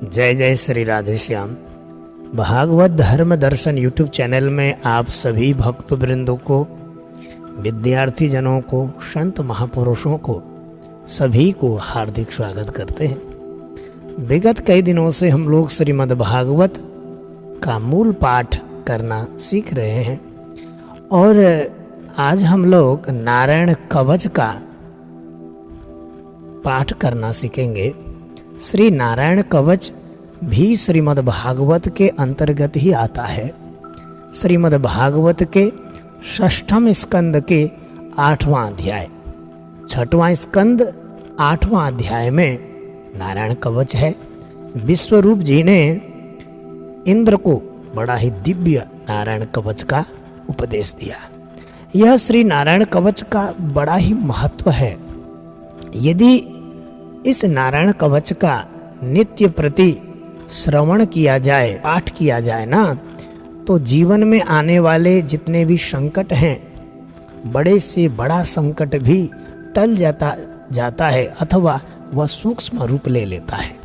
जय जय श्री राधे श्याम। भागवत धर्म दर्शन यूट्यूब चैनल में आप सभी भक्त वृंदों को, विद्यार्थी जनों को, संत महापुरुषों को, सभी को हार्दिक स्वागत करते हैं। विगत कई दिनों से हम लोग श्रीमद् भागवत का मूल पाठ करना सीख रहे हैं और आज हम लोग नारायण कवच का पाठ करना सीखेंगे। श्री नारायण कवच भी श्रीमद् भागवत के अंतर्गत ही आता है। श्रीमद् भागवत के षष्ठम स्कंद के 8वां अध्याय, 6वां स्कंद 8वां अध्याय में नारायण कवच है। विश्वरूप जी ने इंद्र को बड़ा ही दिव्य नारायण कवच का उपदेश दिया। यह श्री नारायण कवच का बड़ा ही महत्व है। यदि इस नारायण कवच का नित्य प्रति श्रवण किया जाए, पाठ किया जाए ना, तो जीवन में आने वाले जितने भी संकट हैं, बड़े से बड़ा संकट भी टल जाता है अथवा वह सूक्ष्म रूप ले लेता है।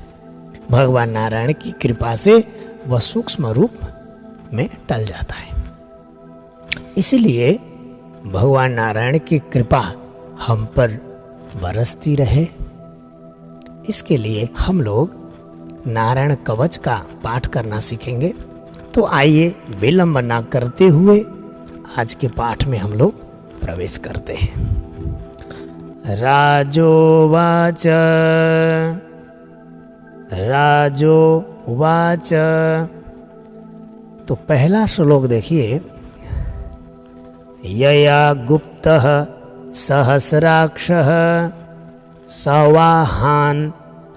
भगवान नारायण की कृपा से वह सूक्ष्म रूप में टल जाता है। इसलिए भगवान नारायण की कृपा हम पर बरसती रहे, इसके लिए हम लोग नारायण कवच का पाठ करना सीखेंगे। तो आइए विलंब न करते हुए आज के पाठ में हम लोग प्रवेश करते हैं। राजोवाच राजोवाच। तो पहला श्लोक देखिए। यया गुप्तः सहस्राक्षः सवाहान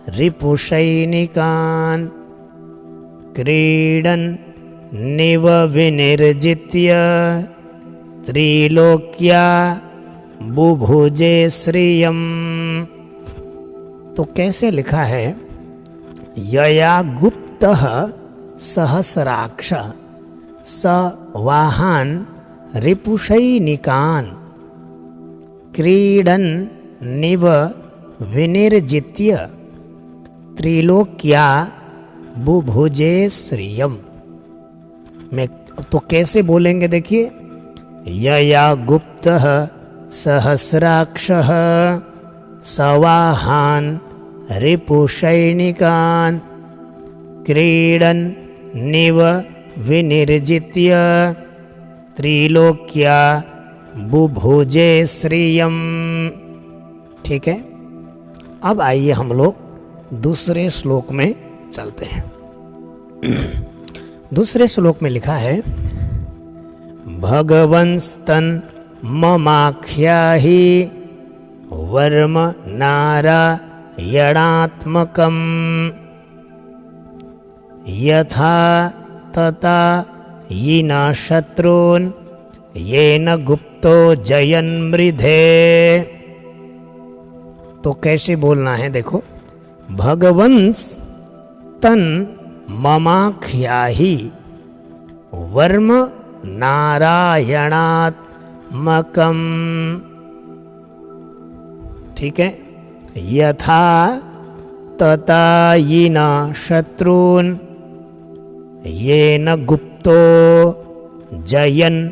रिपुसैनिकान् क्रीडन् निव विनिर्जित्य त्रिलोक्या बुभुजे श्रियम्। तो कैसे लिखा है? यया गुप्तः सहस्राक्ष सवाहान रिपुसैनिकान् क्रीडन् निव विनिर्जित्य त्रिलोक्या बुभुजे श्रियम्। मैं तो कैसे बोलेंगे देखिए। यया गुप्तः सहस्राक्षः सवाहान रिपुसैनिकान् क्रीडन् निव विनिर्जित्य त्रिलोक्या बुभुजे श्रियम्। ठीक है, अब आइए हम लोग दूसरे श्लोक में चलते हैं। दूसरे श्लोक में लिखा है, भगवंस्तन ममाख्याहि वर्म नारायणात्मकम् यथा तथा यिना शत्रून् येन गुप्तो जयन्मृधे। तो कैसे बोलना है देखो। भगवंस तन ममाख्याहि वर्म नारायणात्मकम्। ठीक है। यथा तथा यिना शत्रून् येन गुप्तो जयन्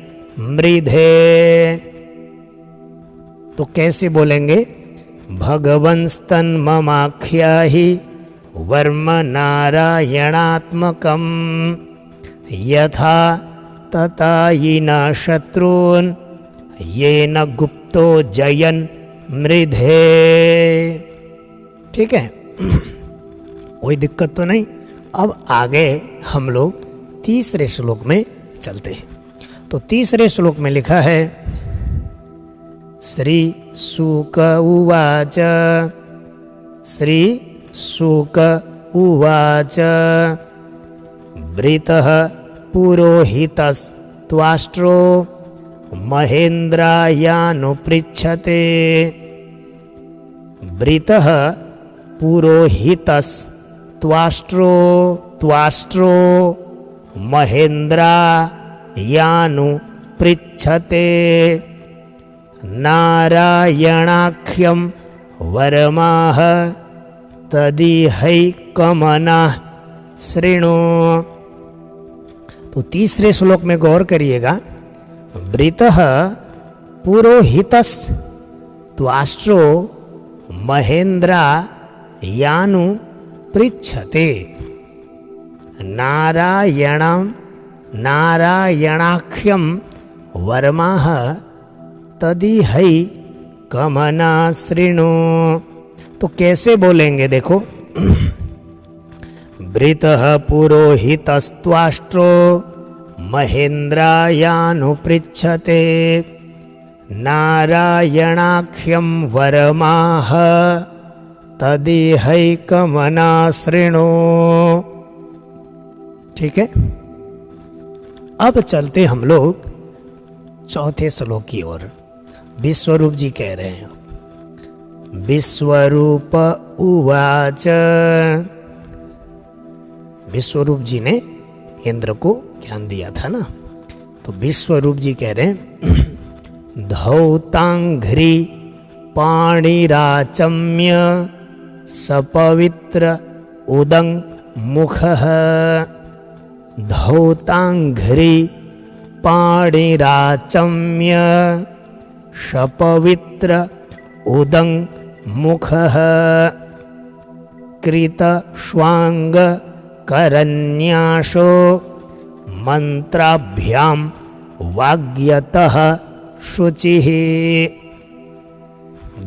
मृधे। तो कैसे बोलेंगे? भगवंस्तन ममाख्याहि वर्म नारायणात्मकम् यथा तथा यिना शत्रून् येन गुप्तो जयन् मृधे। ठीक है, कोई दिक्कत तो नहीं। अब आगे हम लोग तीसरे श्लोक में चलते हैं। तो तीसरे श्लोक में लिखा है, श्री शुक उवाच श्री शुक उवाच वृतः पुरोहितस्त्वाष्ट्रो महेन्द्रायानुपृच्छते। वृतः पुरोहितस्त्वाष्ट्रो महेन्द्रायानुपृच्छते नारायणाख्यं वरमाह तदिहैकमनः शृणु। तो तीसरे श्लोक में गौर करिएगा, वृतः पुरोहितस् त्वाष्ट्रो महेन्द्रा यानु पृच्छते नारायणं नारायणाख्यं वर्माः तदिहै कमना शृणु। तो कैसे बोलेंगे देखो, वृतः पुरोहितस्त्वाष्ट्रो महेन्द्रायानुपृच्छते नारायणाख्यं वरमाह तदिहैकमना शृणु। ठीक है, अब चलते हम लोग चौथे श्लोक की ओर। विश्वरूप जी कह रहे हैं, विश्वरूप उवाच। विश्वरूप जी ने इंद्र को ज्ञान दिया था ना, तो विश्वरूप जी कह रहे हैं, धौतांघ्रि पाणिराचम्य सपवित्र उदंग मुखः। धौतांघ्रि पाणिराचम्य सपवित्र उदंग मुखः। कृतश्वांग करन्यासो मंत्राभ्याम वाग्यतः शुचिः।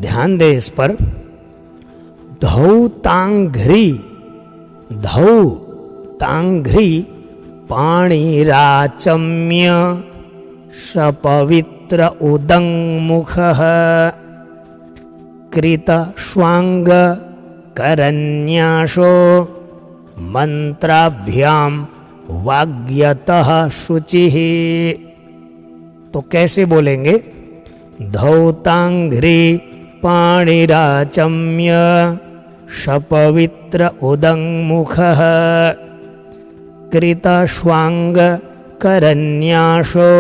ध्यान दे इस पर, धौतांघ्रि, धौतांघ्रि पाणिराचम्य सपवित्र उदंग मुखः। कृतश्वांग करन्यासो मंत्राभ्याम वाग्यतः शुचिः। तो कैसे बोलेंगे, धौतांघ्रि पाणिराचम्य सपवित्र उदंग मुखः। कृतश्वांग करन्यासो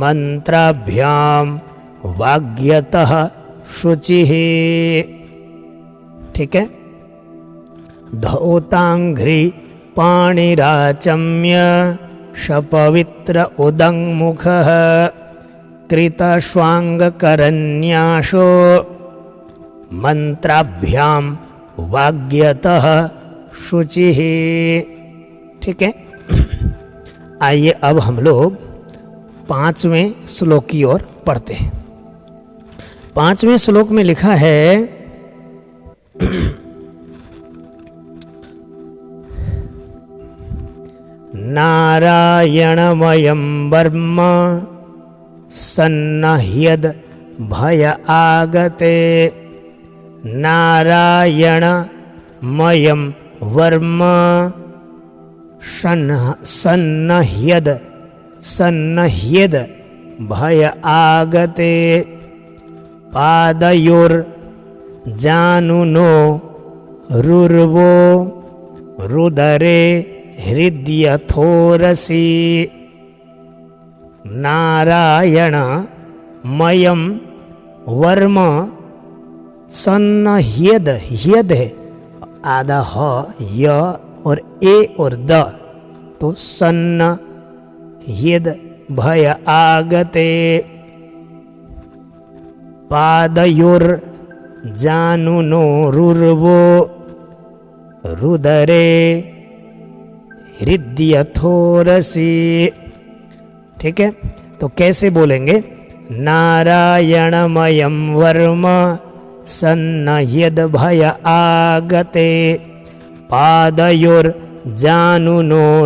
मंत्राभ्याम वाग्यतः शुचिः। ठीक है, धौतांघ्रि पाणिराचम्य सपवित्र उदंग मुखः। कृतश्वांग करन्यासो मंत्राभ्याम वाग्यतः शुचिः। ठीक है, आइए अब हम लोग पांचवें श्लोक की ओर पढ़ते हैं। पांचवें श्लोक में लिखा है, नारायणमयं वर्म सन्नह्यद भय आगते। नारायणमयं वर्म सन्नह्यद सन्नह्यद भय आगते। पादयोर्जानुनो रुर्वो रुदरे हृदयथोरसी। नारायणमयं वर्म सन्नह्यद, ह्यद है आधा ह य और ए और द, तो सन्नह्यद भय आगते। पादयोर्जानुनो रुर्वो रुदरे हृदयथोरसी। ठीक है, तो कैसे बोलेंगे, नारायणमयं वर्म सन्नह्यद भय आगते। पादयोर्जानुनो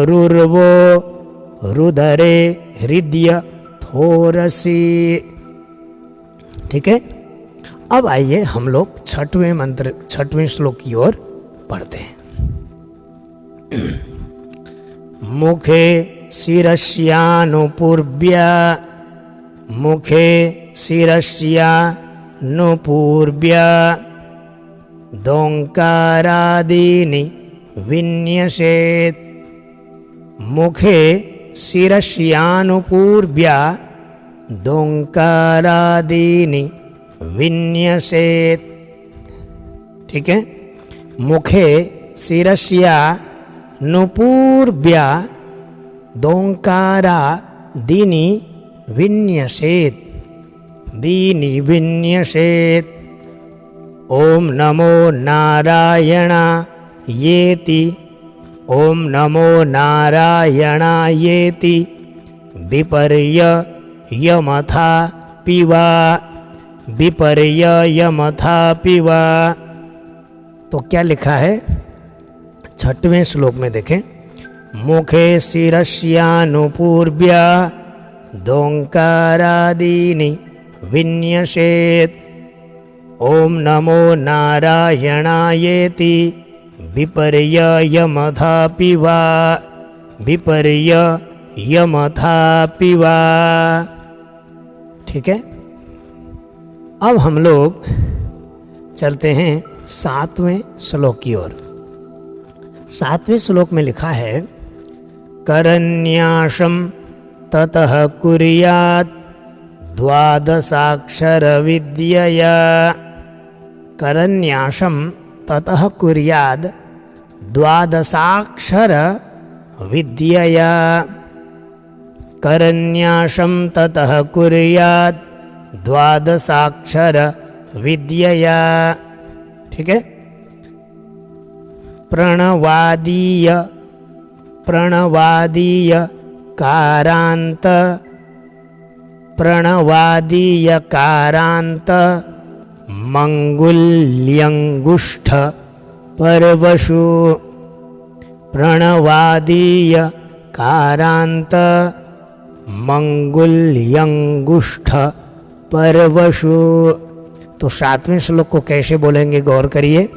रुर्वो रुदरे हृदयथोरसी। ठीक है, अब आइए हम लोग छठवें मंत्र, छठवें श्लोक की ओर पढ़ते हैं। मुखे शिरस्यानुपूर्व्या, मुखे शिरस्यानुपूर्व्या दोंकारादीनि विन्यसेत्। मुखे शिरस्यानुपूर्व्या दोंकारादीनि विन्यसेत्। ठीक है, मुखे शिरस्या नुपूर्व्या दोंकारा दीनि विन्यसेत, दीनि विन्यसेत। ओम नमो नारायणायेति, ओम नमो नारायणायेति विपर्ययमथा पिवा, विपर्ययमथा पिवा। तो क्या लिखा है 6वें श्लोक में देखें, मुखे शिरस्यानुपूर्व्या दोंकारादीनि विन्यसेत। ओम नमो नारायणायेति विपर्ययमथा पिवा, विपर्ययमथा पिवा। ठीक है, अब हम लोग चलते हैं 7वें श्लोक की ओर। 7वें श्लोक में लिखा है, करन्यासम ततः कुर्यात् द्वादशाक्षर विद्यया। करन्यासम ततः कुर्यात् द्वादशाक्षर विद्यया। करन्यासम ततः कुर्यात् द्वादशाक्षर विद्यया। ठीक है, प्रणवादीय, प्रणवादीय कारांत, प्रणवादीय कारांत मंगुल्यंगुष्ठ परवशु। प्रणवादीय कारांत मंगुल्यंगुष्ठ परवशु। तो 7वें श्लोक को कैसे बोलेंगे, गौर करिए।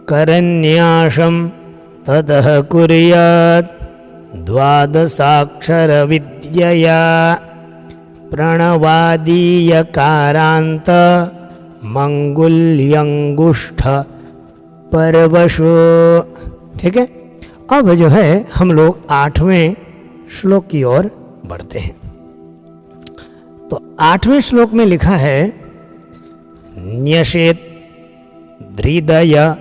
करन्यासम ततः कुर्यात् द्वादशाक्षर विद्यया। प्रणवादीय कारांत मंगुल्यंगुष्ठ परवशु। ठीक है, अब जो है हम लोग 8वें श्लोक की ओर बढ़ते हैं। तो 8वें श्लोक में लिखा है, न्यसेत हृदय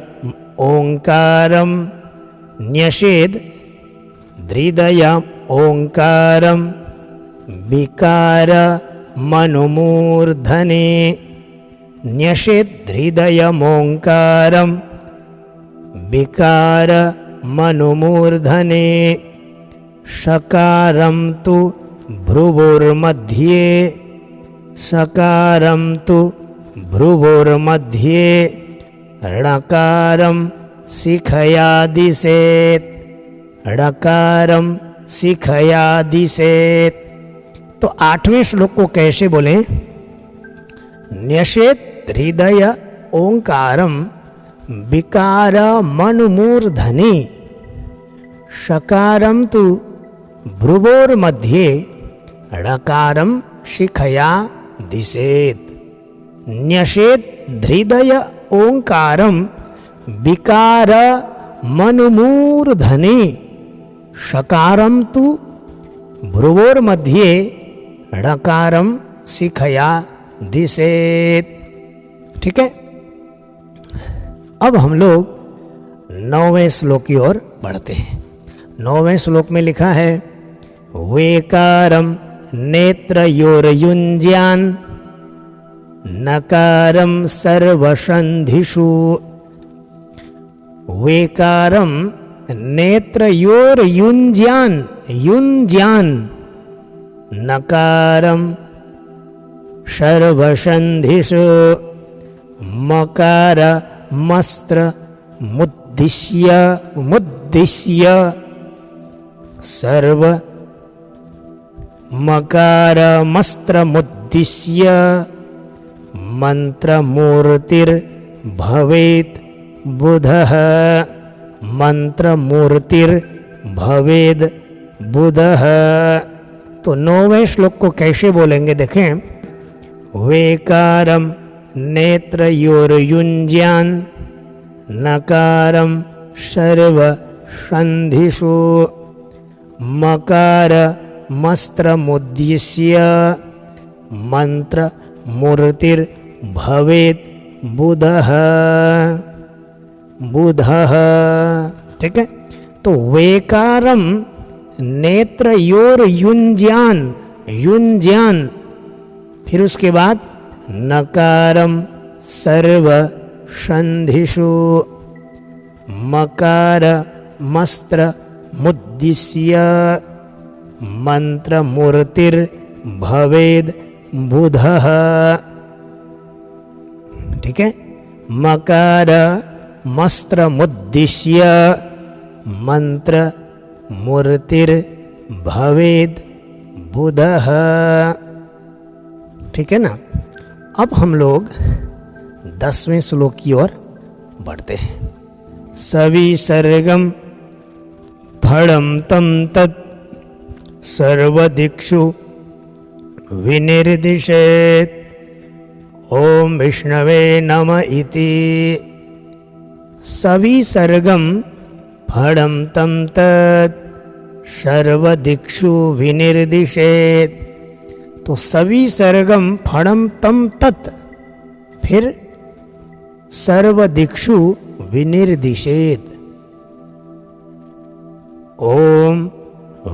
ओंकारम, न्यसेत हृदय ओंकारम विकार मनुमूर्धने। न्यसेत हृदय ओंकारम विकार मनुमूर्धने। सकारम तु भ्रुवोर्मध्ये, सकारम तु भ्रुवोर्मध्ये ऋकारम शिखया दिशेत, ऋकारम शिखया दिशेत। तो 8वें श्लोक को कैसे बोलें, न्यसेत हृदय ओंकारम विकार मनुमूर्धनि। सकारम तु भ्रुवोर्मध्ये ऋकारम शिखया दिशेत। न्यसेत हृदय ओंकारम विकार मनुमूर्धनि। सकारम तु भ्रुवोर्मध्ये ऋकारम शिखया दिशेत। ठीक है, अब हम लोग 9वें श्लोक की ओर बढ़ते हैं। 9वें श्लोक में लिखा है, वेकारम नेत्रयोर्युञ्ज्यान नकारम सर्वसन्धिषु। वेकारम नेत्रयोर्युञ्ज्यान, युञ्ज्यान नकारम सर्वसन्धिषु। मकार मस्त्र मुद्दिश्य, मुद्दिश्य सर्व मकार मस्त्र मुद्दिश्य मंत्रमूर्तिर्भवेत् बुधः, मंत्रमूर्तिर्भवेद् बुधः। तो 9वें श्लोक को कैसे बोलेंगे देखें, वेकारम नेत्रयोर्युञ्ज्यान नकारम सर्व संधिषु। मकार मस्त्रमुद्दिश्य मंत्र मूर्तिर्भवेत् बुधः, बुधः। ठीक है, तो वेकारम नेत्रयोर युंज्यान, युंज्यान, फिर उसके बाद नकारम सर्व संधिषु, मकार मस्त्र मुद्दिश्य मंत्र मूर्तिर भवेद बुधः। ठीक है, मकार मस्त्र मुद्दिश्य मंत्र मूर्तिर भवेद बुधः। ठीक है ना। अब हम लोग 10वें श्लोक की ओर बढ़ते हैं। सविसर्गम फलम तम तत् सर्वदिक्षु विनिर्दिशेत ओम विष्णवे नम इति। सविसर्गम फलम तम तत् सर्वदिक्षु विनिर्दिशेत। तो सविसर्गम फलम तम तत्, फिर सर्वदिक्षु विनिर्दिशेत ओम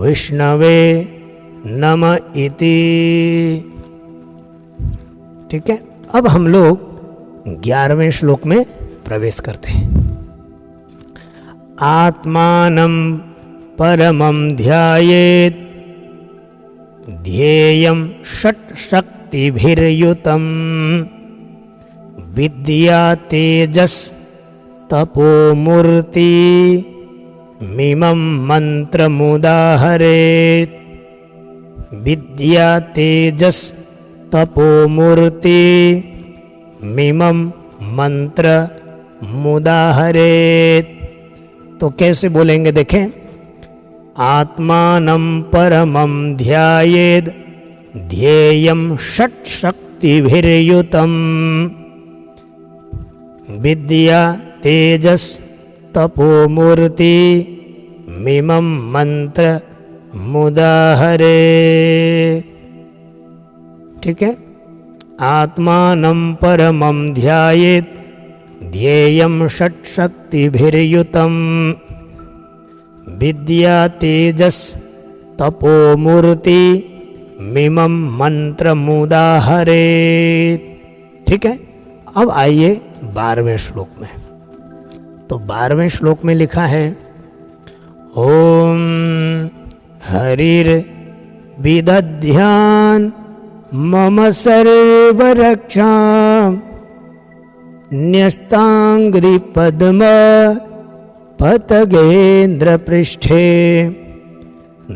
विष्णवे नम इति। ठीक है, अब हम लोग 11वें श्लोक में प्रवेश करते हैं। आत्मानं परमं ध्यायेत् ध्येयं षट् शक्तिभिर्युतं विद्या तेजस तपोमूर्ति मिमं मंत्रमुदाहरेत्। विद्या तेजस तपोमूर्ति मिमं मंत्रमुदाहरेत्। तो कैसे बोलेंगे देखें। आत्मानं परमं ध्यायेद् ध्येयं षट् शक्तिभिर्युतं विद्या तेजस तपोमूर्ति मिमं मंत्र मुदाहरेत्। ठीक है, आत्मानं परमं ध्यायेत् ध्येयं षट् शक्तिभिर्युतं विद्या तेजस तपोमूर्ति मिमं मंत्रमुदाहरेत्। ठीक है, अब आइए 12वें श्लोक में। तो 12वें श्लोक में लिखा है ओम हरिर विदध्यान मम सर्वरक्षां न्यस्तांग्रि पद्म पतगेन्द्र पृष्ठे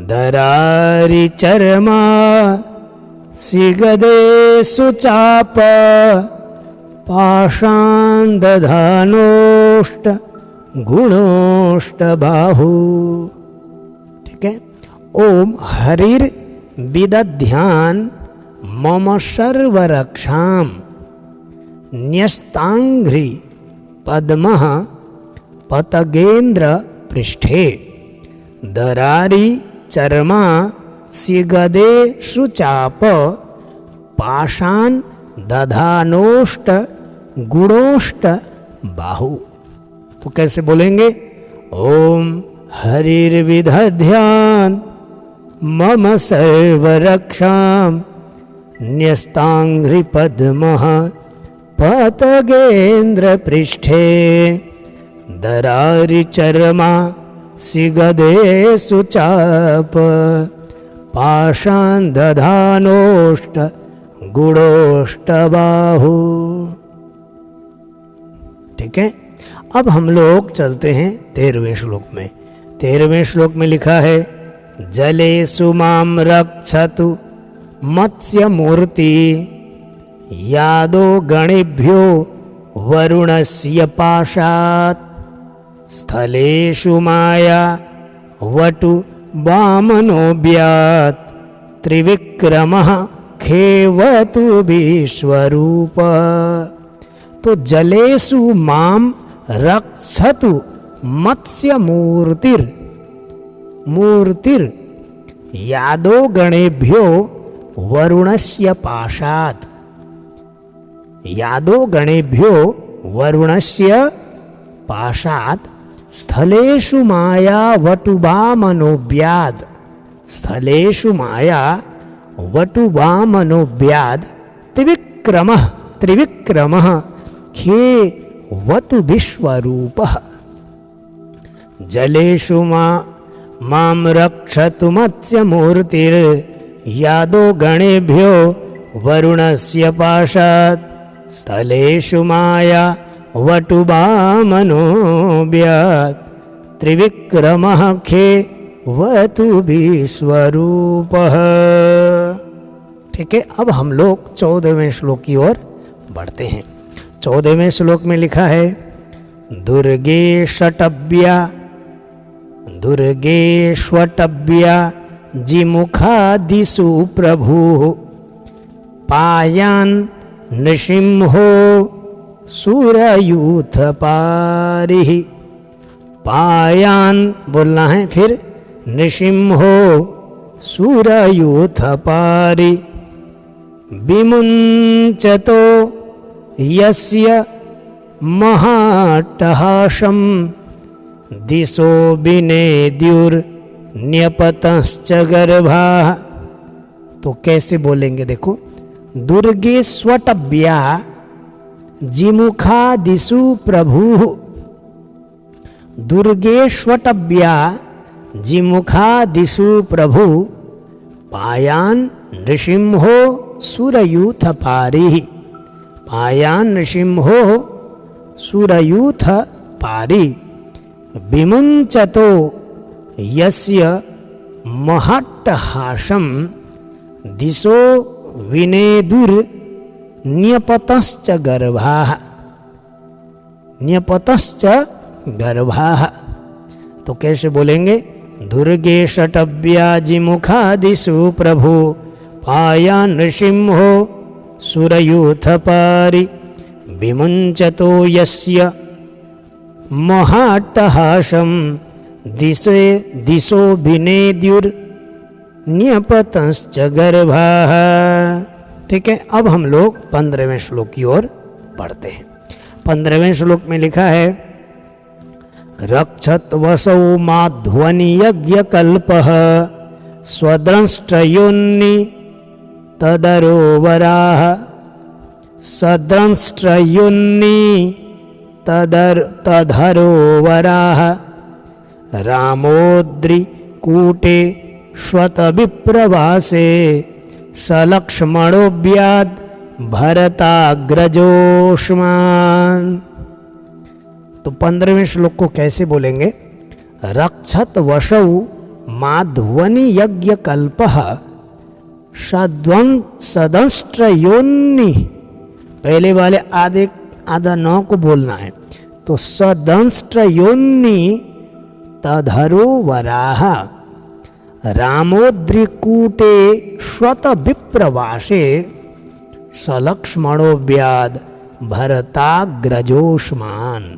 दरारि चर्मा सिगदे सुचाप पाषाण दधानोष्ट गुणोष्ट बाहु। ठीक है, ओम हरिर विदध्यान मम सर्वरक्षाम न्यस्तांघ्रि पद्मः पतगेन्द्र पृष्ठे दरारि चर्मा सिगदे सुचाप पाषाण दधानोष्ट गुणोष्ट बाहु। तो कैसे बोलेंगे। ओम हरिर्विदध्यान मम सर्वरक्षां न्यस्तांघ्रि पद्मः पतगेन्द्र पृष्ठे दरारि चर्मा सिगदे सुचाप पाषाण दधानोष्ट गुणोष्ट बाहु। ठीक है, अब हम लोग चलते हैं 13वें श्लोक में। 13वें श्लोक में लिखा है जलेषु मां रक्षतु मत्स्य मूर्ति यादो गणेभ्यो वरुणस्य पाशात् स्थलेषु माया वटु वामनोऽव्यात् त्रिविक्रमः खेवतु विश्वरूप। तो जलेषु मां रक्षतु मत्स्य मूर्तिर यादो गणेभ्यो वरुणस्य पाशात्। यादो गणेभ्यो वरुणस्य पाशात् स्थलेषु माया वटुबा मनोव्याद, स्थलेषु माया वटुबा मनोव्याद त्रिविक्रमः त्रिविक्रमः खे वतु विश्वरूपः। जलेषु मां रक्षतु मत्स्यमूर्तिर्यादो गणेभ्यो वरुणस्य पाशात्। स्थलेषु माया वटुबा मनोव्याद त्रिविक्रमः खे वतु विश्वरूपः। ठीक है, अब हम लोग 14वें श्लोक की ओर बढ़ते हैं। 14वें श्लोक में लिखा है दुर्गे शटव्या दुर्गेष्वटव्या जिमुखादिषु प्रभु पायान् नृसिंहो सुरयूथ पारिः। पायान् बोलना है, फिर नृसिंहो सुरयूथ पारि। विमुञ्चतो यस्य महाट्टहासं दिशो विनेद्युर्न्यपतश्च गर्भाः। तो कैसे बोलेंगे देखो, दुर्गे स्वटव्या जिमुखादिषु प्रभुः। दुर्गे स्वटव्या जिमुखादिषु प्रभु पायान् नृसिंहो सुरयूथ पारिः। पायान् नृसिंहो सुरयूथ पारि। विमुञ्चतो यस्य महट्टहासं दिशो विनेदुर्न्यपतश्च गर्भाः। न्यपतश्च गर्भाः। तो कैसे बोलेंगे, दुर्गे शटव्या जिमुखादिषु प्रभु पायान् नृसिंहो सुरयूथ पारि। विमुञ्चतो यस्य महाट्टहासं दिशो विनेद्युर्न्यपतश्च गर्भाः। ठीक है, अब हम लोग 15वें श्लोक की ओर बढ़ते हैं। 15वें श्लोक में लिखा है रक्षत वसौ माध्वनि यज्ञकल्पः स्वद्रंष्ट्रयोन्नि तदरोवराः। सद्रंष्ट्रयोन्नि तदरोवराः रामोद्रिकूटे श्वतविप्रवासे सलक्ष्मणोऽव्याद् भरताग्रजोष्मान्। तो 15वें श्लोक को कैसे बोलेंगे, रक्षत वशौ माध्वनि यज्ञकल्पः सदंष्ट्रयोन्नि। पहले वाले आधा नौ को बोलना है, तो सदंष्ट्रयोन्नि तधरोवराः रामोद्रिकूटे श्वतविप्रवासे सलक्ष्मणोऽव्याद् भरताग्रजोष्मान्।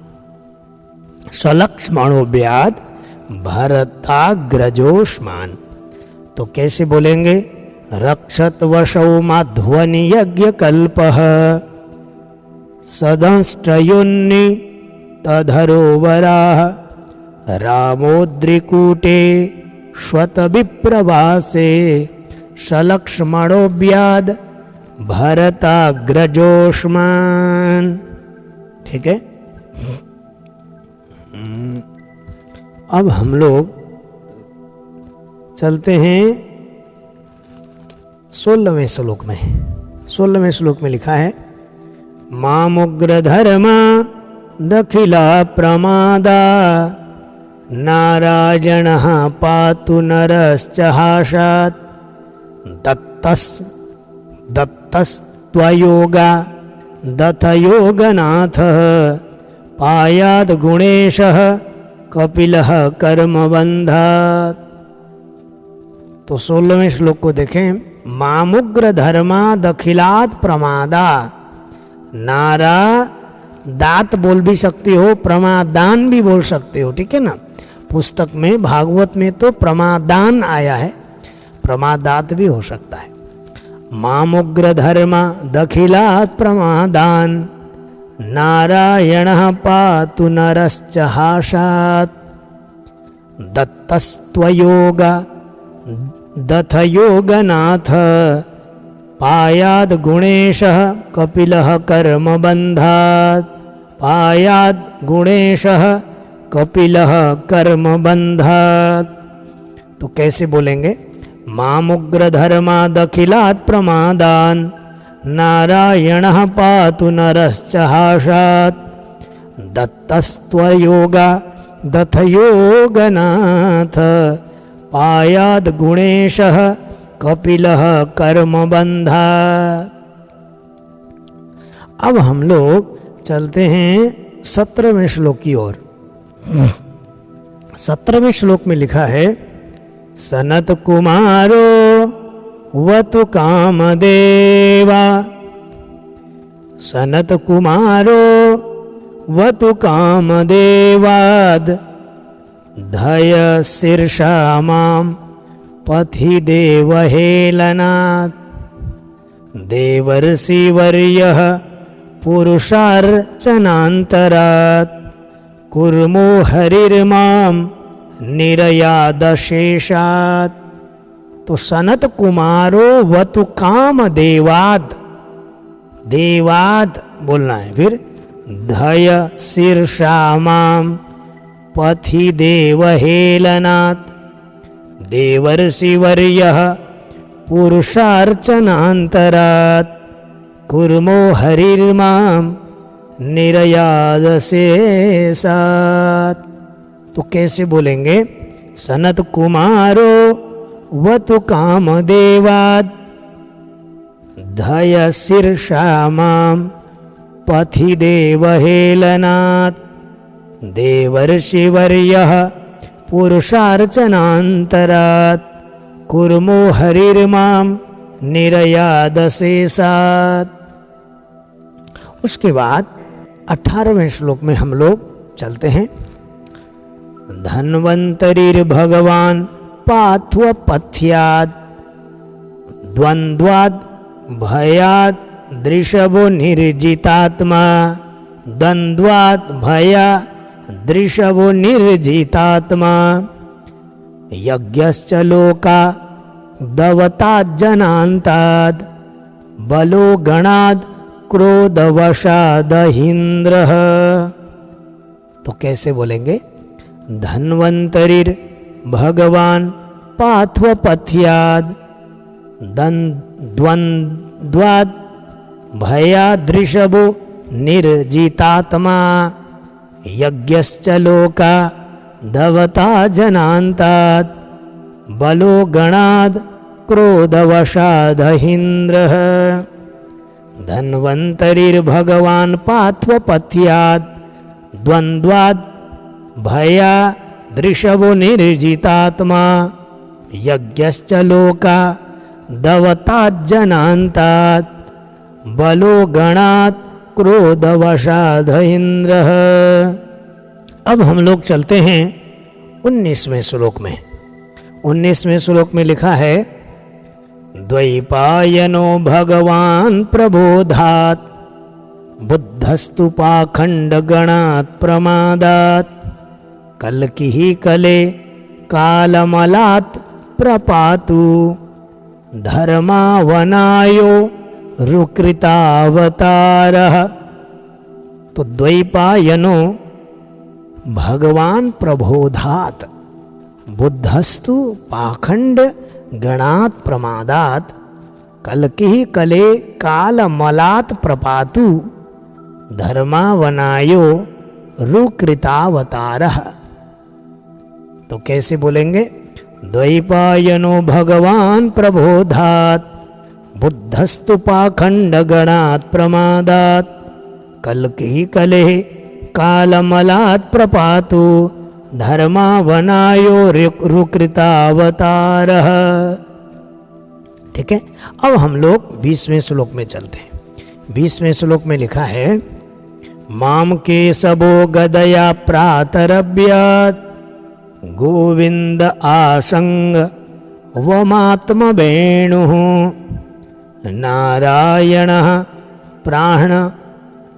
सलक्ष्मणोऽव्याद् भरताग्रजोष्मान्। तो कैसे बोलेंगे, रक्षत वशौ माध्वनि यज्ञकल्पः सदंष्ट्रयोन्नि तधरोवराः रामोद्रिकूटे श्वतविप्रवासे सलक्ष्मणोऽव्याद् भरताग्रजोष्मान्। ठीक है, अब हम लोग चलते हैं 16वें श्लोक में। 16वें श्लोक में लिखा है मामुग्रधर्मा दखिला प्रमादा नारायणः पातु नरश्च हासात्। दत्तस्त्वयोगा दथयोगनाथः पायाद् गुणेशः कपिलः कर्मबन्धात्। तो 16वें श्लोक को देखें, मामुग्र धर्मा दखिलात प्रमादा। नारा दात बोल भी सकते हो, प्रमादान भी बोल सकते हो, ठीक है ना। पुस्तक में भागवत में तो प्रमादान आया है, प्रमादात भी हो सकता है। मामुग्र धर्मा दखिलात प्रमादान नारायणः पातु नरश्च हासात् दत्तस्त्वयोग दथयोगनाथ पायाद् गुणेशः कपिलः कर्मबन्धात् पायाद् गुणेशः कपिलः कर्मबन्धात्। तो कैसे बोलेंगे? मामुग्रधर्मादखिलात् प्रमादान् नारायणः पातु नरश्च हासात् दत्तस्त्वयोगा दथयोगनाथ पायाद् गुणेशः कपिलः कर्मबन्धात्। अब हम लोग चलते हैं 17वें श्लोक की ओर। 17वें श्लोक में लिखा है, सनत कुमारो वतु कामदेवा सनत कुमारो वतु कामदेवाद धय शीर्षा मां पथि देवहेलनात् देवर्षिवर्यः पुरुषार्चनान्तरात् कुर्मो हरिर्मां निरयादशेषात्। तो सनत कुमारो वतु काम देवाद, देवाद बोलना है। फिर धय शीर्षा मां पथि देवहेलनात् देवर्षिवर्यः पुरुषार्चनान्तरात् कुर्मो हरिर्मां निरयादशेषात्। तो कैसे बोलेंगे? सनत कुमारो वतु कामदेवाद धय शीर्षा मां पथि देवहेलनात् देवर्षिवर्यः पुरुषार्चनान्तरात् कुर्मो हरिर्मां निरयादशेषात्। उसके बाद 18वें श्लोक में हम लोग चलते हैं। धन्वन्तरिर्भगवान् पाथ्वपथ्यात् द्वन्द्वात् भयात् दृशवो निर्जितात्मा द्वन्द्वात् भया दृशवो निर्जितात्मा यज्ञश्च लोका दवताज्जनान्ताद् बलो गणाद् क्रोधवशादहीन्द्रः। तो कैसे बोलेंगे? धन्वन्तरिर भगवान पाथ्वपथ्याद् द्वन्द्वाद् भयादृशवो निर्जितात्मा यज्ञश्च लोका धवता जनान्ताद् बलो गणाद् क्रोधवशादहीन्द्रः। धन्वन्तरिर्भगवान् पाथ्वपथ्याद् द्वन्द्वाद् भया दृशवो निर्जितात्मा यज्ञश्च लोका दवताज्जनान्तात् बलो गणात् क्रोधवशादहीन्द्रः। अब हम लोग चलते हैं 19वें श्लोक में। 19वें श्लोक में लिखा है, द्वैपायनो भगवान् प्रबोधात् बुद्धस्तु पाखण्डगणात् प्रमादात् कल्किः कले कालमलात् प्रपातु धर्मावनायो रुकृतावतारः। तो द्वैपायनो भगवान प्रबोधात् बुद्धस्तु पाखंड गणात् प्रमादात् कल्किः कले कालमलात् प्रपातु धर्मावनायो रुकृतावतारः। तो कैसे बोलेंगे? द्वैपायनो भगवान प्रबोधात् बुद्धस्तु पाखंड गणात् प्रमादात् कल्किः कलेः कालमलात् प्रपातु धर्मावनायो रुकृतावतारः। ठीक है, अब हम लोग 20वें श्लोक में चलते हैं। 20वें श्लोक में लिखा है, माम केशवो गदया प्रातरभ्यात् गोविंद आसंग वमात्मवेणुः नारायणः प्राण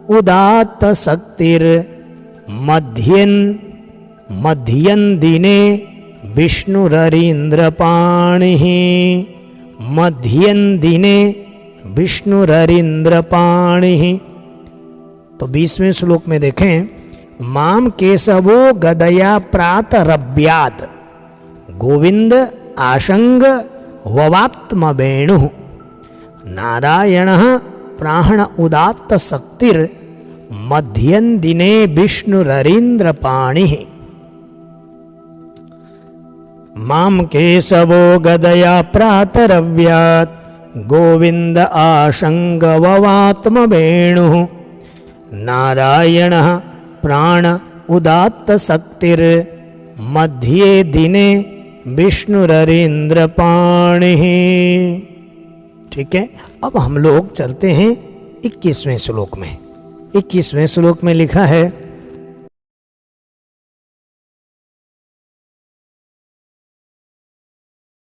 उदात्त शक्तिर मध्यन दिने विष्णुररीन्द्रपाणिः। मध्यन दिने विष्णुररीन्द्रपाणिः। तो 20वें श्लोक में देखें, माम केशवो गदया प्रातरव्यात् गोविंद आशंग ववात्म वेणु नारायण प्राण उदात्त शक्तिर मध्यन दिने विष्णुररीन्द्रपाणिः। माम केशवो गदया प्रातरव्यात् गोविंद आशंग ववात्म वेणु नारायण प्राण उदात्त शक्तिर मध्ये दिने विष्णुररीन्द्रपाणिः। ठीक है, अब हम लोग चलते हैं 21वें श्लोक में। 21वें श्लोक में लिखा है,